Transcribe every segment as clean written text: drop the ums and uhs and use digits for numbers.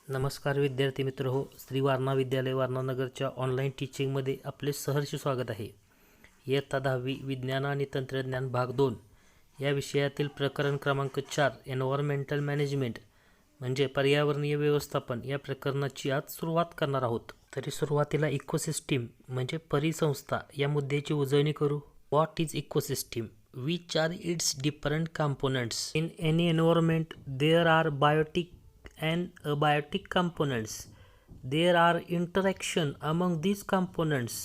नमस्कार विद्यार्थी मित्र हो, श्री वारणा विद्यालय वारणानगरच्या ऑनलाईन टीचिंगमध्ये आपले सहर्ष स्वागत आहे. इयत्ता 10वी विज्ञान आणि तंत्रज्ञान भाग 2 या विषयातील प्रकरण क्रमांक 4 एन्व्हायरमेंटल मॅनेजमेंट म्हणजे पर्यावरणीय व्यवस्थापन या प्रकरणाची आज सुरुवात करणार आहोत. तरी सुरुवातीला इकोसिस्टीम म्हणजे परिसंस्था या मुद्द्याची उजळणी करू. What is ecosystem? Which are its different components? In any environment, there are biotic and abiotic components. There are interaction among these components.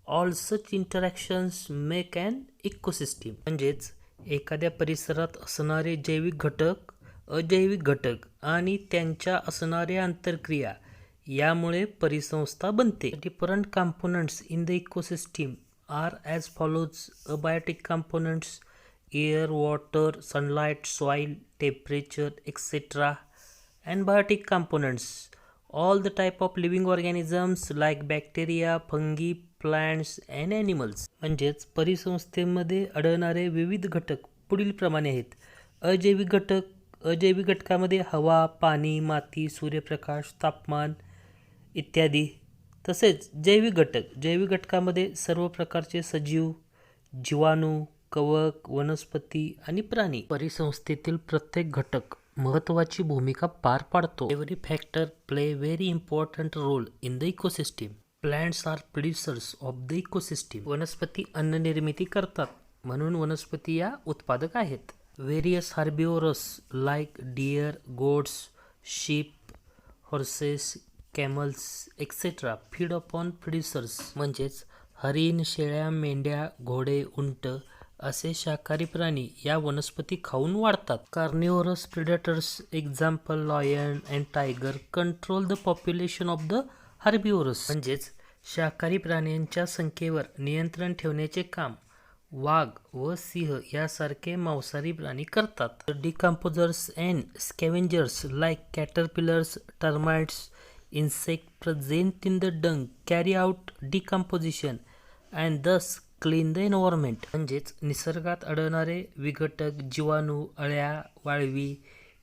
All such interactions make an ecosystem. म्हणजेच एखाद्या परिसरात असणारे जैविक घटक, अजैविक घटक आणि त्यांच्या असणाऱ्या आंतरक्रिया यामुळे परिसंस्था बनते. Different components in the ecosystem are as follows: abiotic components, air, water, sunlight, soil, temperature, etc. and biotic components, all the type of living organisms like bacteria, fungi, plants and animals. म्हणजेच परिसंस्थेमध्ये आढळणारे विविध घटक पुढील प्रमाणे आहेत. अजैविक घटकामध्ये हवा, पाणी, माती, सूर्यप्रकाश, तापमान इत्यादी. तसेच जैविक घटकामध्ये सर्व प्रकारचे सजीव, जीवाणू, कवक, वनस्पती आणि प्राणी. परिसंस्थेतील प्रत्येक घटक महत्त्वाची भूमिका पार पाडतो. Every factor play very important role in the ecosystem. Plants are producers of the ecosystem. वनस्पती अन्न निर्मिती करतात म्हणून वनस्पती या उत्पादक आहेत. Various herbivorous like deer, goats, sheep, horses, camels etcetera feed upon producers. म्हणजेच हरिण, शेळ्या, मेंढ्या, घोडे, उंट असे शाकाहारी प्राणी या वनस्पती खाऊन वाढतात. Carnivorous predators example lion and tiger control the population of the herbivorous. म्हणजेच शाकाहारी प्राण्यांच्या संख्येवर नियंत्रण ठेवण्याचे काम वाघ व सिंह यासारखे मांसाहारी प्राणी करतात. Decomposers and scavengers like caterpillars, termites, insect present in the dung carry out decomposition and thus clean the environment. म्हणजेच निसर्गात आढळणारे विघटक, जीवाणू, अळ्या, वाळवी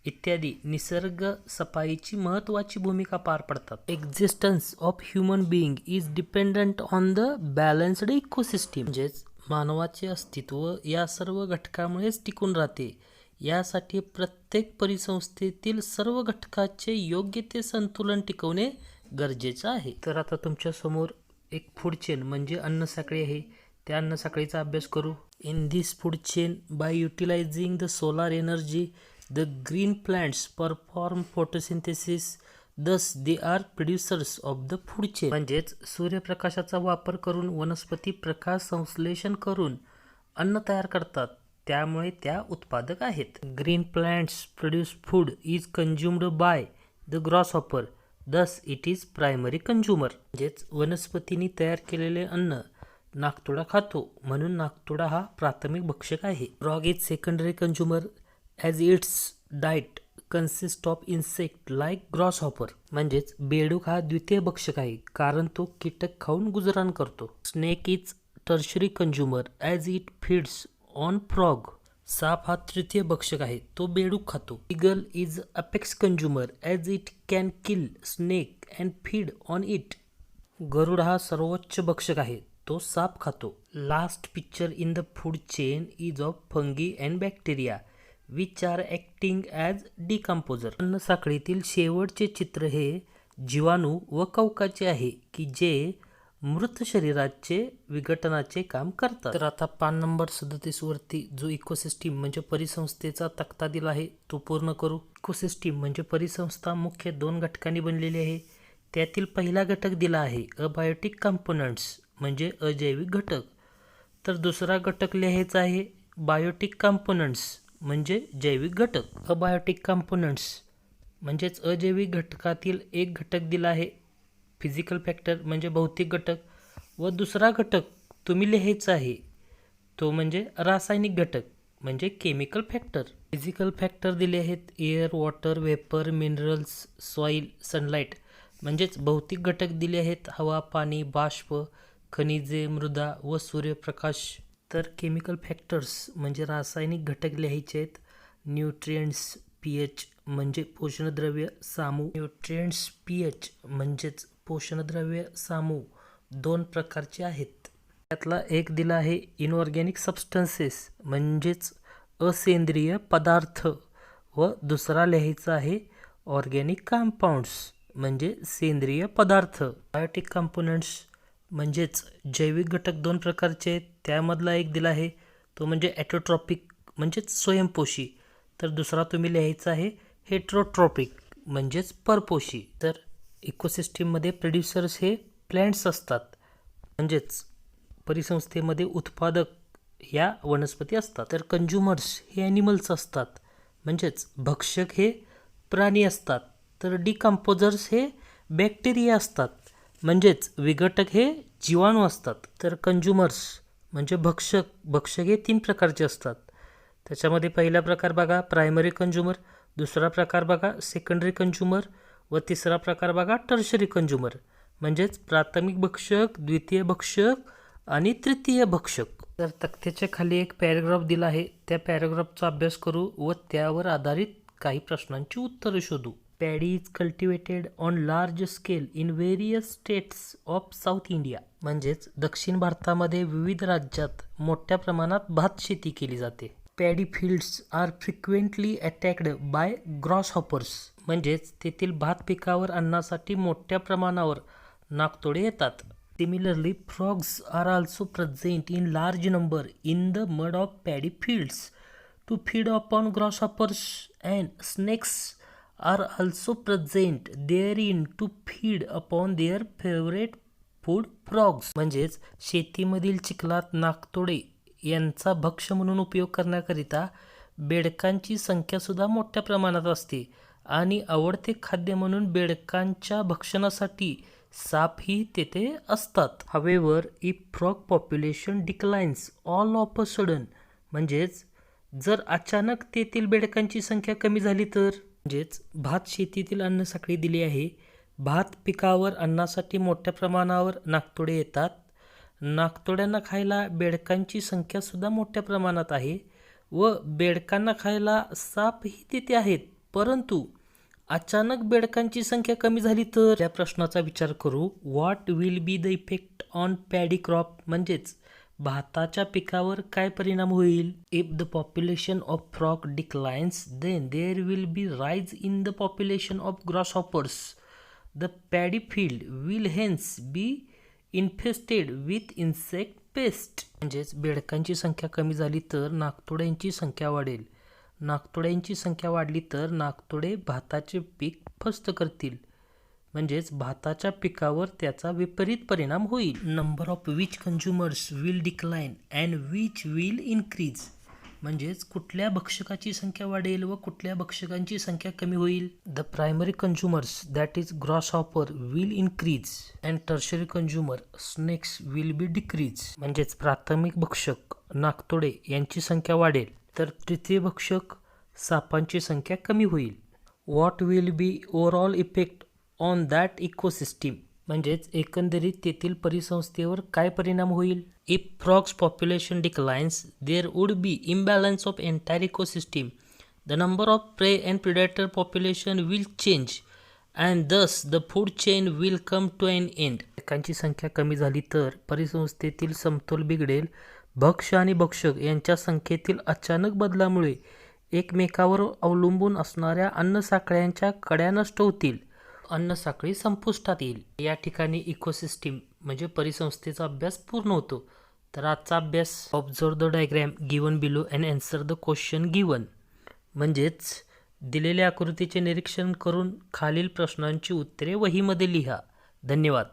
इत्यादी निसर्ग सफाईची महत्त्वाची भूमिका पार पडतात. Existence of human being is dependent on the balanced ecosystem. म्हणजेच मानवाचे अस्तित्व या सर्व घटकामुळेच टिकून राहते. यासाठी प्रत्येक परिसंस्थेतील सर्व घटकाचे योग्य ते संतुलन टिकवणे गरजेचे आहे. तर आता तुमच्या समोर एक फूड चेन म्हणजे अन्न साखळी आहे. त्या अन्न साखळीचा अभ्यास करू. In this food chain by utilising the solar energy the green plants perform photosynthesis, thus they are producers of the food chain. म्हणजेच सूर्यप्रकाशाचा वापर करून वनस्पती प्रकाश संश्लेषण करून अन्न तयार करतात, त्यामुळे त्या उत्पादक आहेत. Green plants produce food is consumed by the grasshopper, thus it is primary consumer. म्हणजेच वनस्पतींनी तयार केलेले अन्न नाकतोडा खातो म्हणून नाकतोडा हा प्राथमिक भक्षक आहे. Frog is secondary consumer as its diet consist of insect like grasshopper. म्हणजेच बेडूक हा द्वितीय भक्षक आहे कारण तो कीटक खाऊन गुजराण करतो. Snake is tertiary consumer as it feeds on frog. साप हा तृतीय भक्षक आहे, तो बेडूक खातो. Eagle is apex consumer as it can kill snake and feed on it. गरुड हा सर्वोच्च भक्षक आहे, तो साप खातो. Last picture in the food chain is of fungi and bacteria which are acting as decomposer. अन्न साखळीतील शेवटचे चित्र हे जीवाणू व कवकाचे आहे की जे मृत शरीराचे विघटनाचे काम करतात. तर आता पान नंबर 37 वरती जो इकोसिस्टीम म्हणजे परिसंस्थेचा तक्ता दिला आहे तो पूर्ण करू. इकोसिस्टीम म्हणजे परिसंस्था मुख्य 2 घटकांनी बनलेली आहे. त्यातील पहिला घटक दिला आहे अबायोटिक कंपोनंट्स म्हणजे अजैविक घटक. तर दुसरा घटक लिहायचा आहे बायोटिक कंपोनंट्स म्हणजे जैविक घटक. अबायोटिक कंपोनंट्स म्हणजेच अजैविक घटकातील एक घटक दिला आहे फिजिकल फॅक्टर म्हणजे भौतिक घटक, व दुसरा घटक तुम्ही लिहायचा आहे तो म्हणजे रासायनिक घटक म्हणजे केमिकल फॅक्टर. फिजिकल फॅक्टर दिले आहेत air, water, vapour, minerals, soil, sunlight. म्हणजेच भौतिक घटक दिले आहेत हवा, पाणी, बाष्प, खनिजे, मृदा व सूर्यप्रकाश. तर केमिकल फॅक्टर्स म्हणजे रासायनिक घटक लिहायचे आहेत न्यूट्रिएंट्स, pH म्हणजे पोषणद्रव्य सामू, न्यूट्रिएंट्स pH म्हणजेच पोषणद्रव्य सामू दोन प्रकारचे आहेत. त्यातला एक दिला आहे इनऑर्गॅनिक सबस्टन्सेस म्हणजेच असेंद्रिय पदार्थ व दुसरा लिहायचा आहे ऑर्गॅनिक कंपाऊंड्स म्हणजे सेंद्रिय पदार्थ. बायोटिक कंपोनंट्स म्हणजेच जैविक घटक दोन प्रकारचे आहेत. त्यामधला एक दिला आहे तो म्हणजे ॲटोट्रॉपिक म्हणजेच स्वयंपोषी, तर दुसरा तुम्ही लिहायचा आहे हेट्रोट्रॉपिक म्हणजेच परपोषी. तर इकोसिस्टीममध्ये प्रोड्युसर्स हे प्लॅन्ट्स असतात म्हणजेच परिसंस्थेमध्ये उत्पादक ह्या वनस्पती असतात. तर कंझ्युमर्स हे ॲनिमल्स असतात म्हणजेच भक्षक हे प्राणी असतात. तर डिकम्पोजर्स हे बॅक्टेरिया असतात म्हणजेच विघटक हे जीवाणू असतात. तर कंझ्युमर्स म्हणजे भक्षक हे तीन प्रकारचे असतात. त्याच्यामध्ये पहिला प्रकार बघा प्रायमरी कंझ्युमर, दुसरा प्रकार बघा सेकंडरी कंझ्युमर व तिसरा प्रकार बघा टर्शरी कंझ्युमर म्हणजेच प्राथमिक भक्षक, द्वितीय भक्षक आणि तृतीय भक्षक. तर तक्त्याच्या खाली एक पॅराग्राफ दिला आहे, त्या पॅराग्राफचा अभ्यास करू व त्यावर आधारित काही प्रश्नांची उत्तरं शोधू. Paddy is cultivated on large scale in various states of south India म्हणजेच दक्षिण भारतामध्ये विविध राज्यात मोठ्या प्रमाणात भात शेती केली जाते. Paddy fields are frequently attacked by grasshoppers म्हणजेच तेथील भात पिकावर अन्नासाठी मोठ्या प्रमाणावर नाकतोडे येतात. Similarly frogs are also present in large number in the mud of paddy fields to feed upon grasshoppers and snakes are also present therein to feed upon their favourite food frogs म्हणजेच शेतीमधील चिखलात नाकतोडे यांचा भक्ष्य म्हणून उपयोग करण्याकरिता बेडकांची संख्यासुद्धा मोठ्या प्रमाणात असते आणि आवडते खाद्य म्हणून बेडकांच्या भक्षणासाठी सापही तेथे असतात. हवेवर if frog population declines all of a sudden म्हणजेच जर अचानक तेथील बेडकांची संख्या कमी झाली तर म्हणजेच भात शेतीतील अन्नसाखळी दिली आहे. भात पिकावर अन्नासाठी मोठ्या प्रमाणावर नाकतोडे येतात. नाकतोड्यांना खायला बेडकांची संख्यासुद्धा मोठ्या प्रमाणात आहे व बेडकांना खायला सापही तिथे आहेत, परंतु अचानक बेडकांची संख्या कमी झाली तर या प्रश्नाचा विचार करू. What will be the effect on paddy crop म्हणजेच भाताच्या पिकावर काय परिणाम होईल. If the population of frog declines then there will be rise in the population of grasshoppers. The paddy field will hence be infested with insect pest म्हणजेच बेडकांची संख्या कमी झाली तर नाकतोड्यांची संख्या वाढेल. नाकतोड्यांची संख्या वाढली तर नाकतोडे भाताचे पीक फस्त करतील म्हणजेच भाताच्या पिकावर त्याचा विपरीत परिणाम होईल. Number of which consumers will decline and which will increase म्हणजेच कुठल्या भक्षकाची संख्या वाढेल व कुठल्या भक्षकांची संख्या कमी होईल. The primary consumers that is grasshopper will increase and tertiary consumer snakes will be decrease म्हणजेच प्राथमिक भक्षक नाकतोडे यांची संख्या वाढेल तर तृतीय भक्षक सापांची संख्या कमी होईल. What will be overall effect on that ecosystem म्हणजेच एकंदरीत तेथील परिसंस्थेवर काय परिणाम होईल. If frogs population declines there would be imbalance of entire ecosystem. The number of prey and predator population will change and thus the food chain will come to an end. पिकांची संख्या कमी झाली तर परिसंस्थेतील समतोल बिघडेल. भक्ष्य आणि भक्षक यांच्या संख्येतील अचानक बदलामुळे एकमेकावर अवलंबून असणाऱ्या अन्नसाखळ्यांच्या कड्या नष्ट होतील. अन्नसाखळी संपुष्टात येईल. या ठिकाणी इकोसिस्टीम म्हणजे परिसंस्थेचा अभ्यास पूर्ण होतो. तर आजचा अभ्यास observe the diagram given below and answer the question given म्हणजेच दिलेल्या आकृतीचे निरीक्षण करून खालील प्रश्नांची उत्तरे वहीमध्ये लिहा. धन्यवाद.